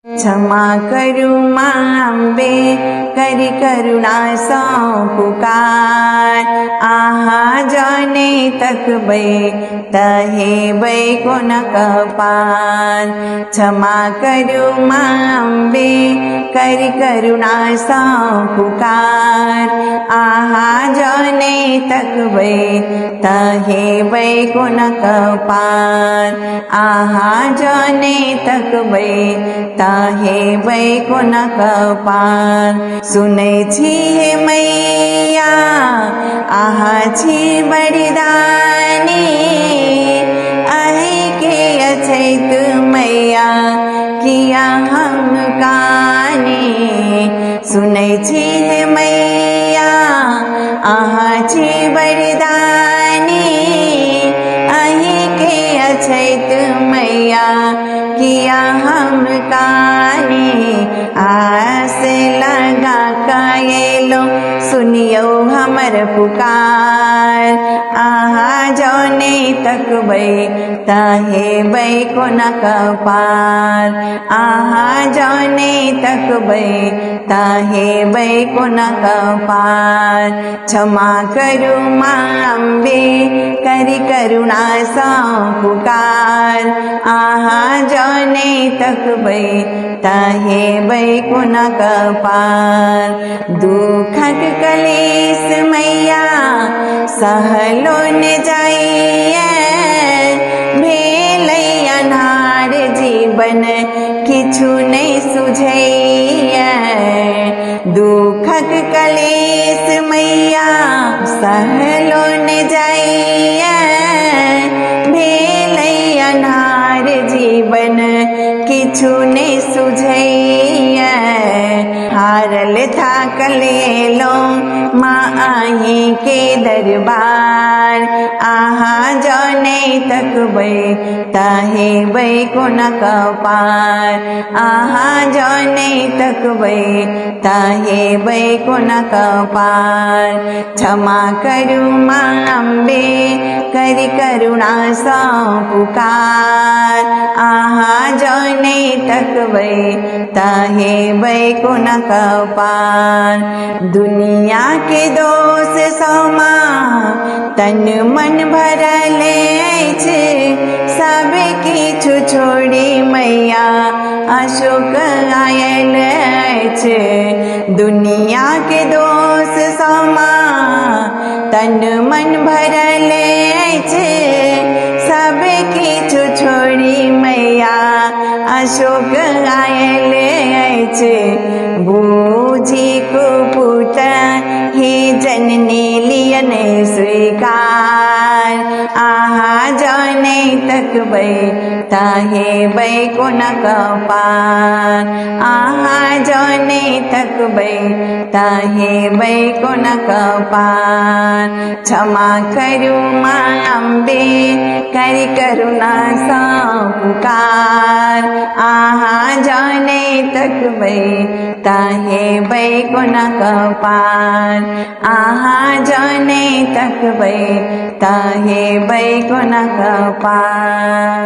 क्षमा करू मांबे करी करुणा सौ पुकार। आहा जाने तक बै तहे बै को न कपार। क्षमा करू मांबे करी करुणा सौ पुकार। आहा जाने तक बै तहे बै को न कपार। आहा जाने तक बै ताहे बै को न कपार। सुनै छी हे मैया आहा छी बरदानी। अहि के अछैत मैया किया हम कानी। सुनै छी हे मैया आहा छी बरदानी। अहि के अछैत मैया किया हम कानी। आस लगा कायलो सुनियो हमर पुकार। आहा जौने तक बै ताहे बै को न कपार। आहा जौने तक बै ताहे बै को न कपार। क्षमा करू मांबे करी करुणा सौ पुकार। आहा जौने तक बै ताहे बै को न कपार। दुखक कलेश मैया सहलो न जाइए। भेलै अन्हार जीवन किछु नहीं सुझैया। दुखक कलेश मैया सहलो न जाइए। भेलै अन्हार जीवन किछु नहीं सुझैया। हारल थाकल एलो माँ आही के दरबार। आहा जौने तक बै ताहे बै को न कपार। आहा जौने तक बै ताहे बै को न कपार। क्षमा करू मांबे करी करुणा सौ पुकार। आहा जौने तक बै ताहे बै को न कपार। दुनिया के दोष सौमा तन मन भरल अछि। सब किछु छोड़ी मैया अशोक आयल अछि। दुनिया के दोष सौमा तन मन भरल अछि। सब किछु छोड़ी मैया अशोक आयल अछि। बूझी कुपुत हे जननी लियन स्वीकार। आहा जौने तक बै ताहे बै को न कपार। आहा जौने तक बै ताहे बै को न कपार। क्षमा करू मांबे करी करुणा सौ पुकार। आहा जौने तक बै ताहे बै को न कपार। आहा जौने तक बै ताहे बै को न कपार।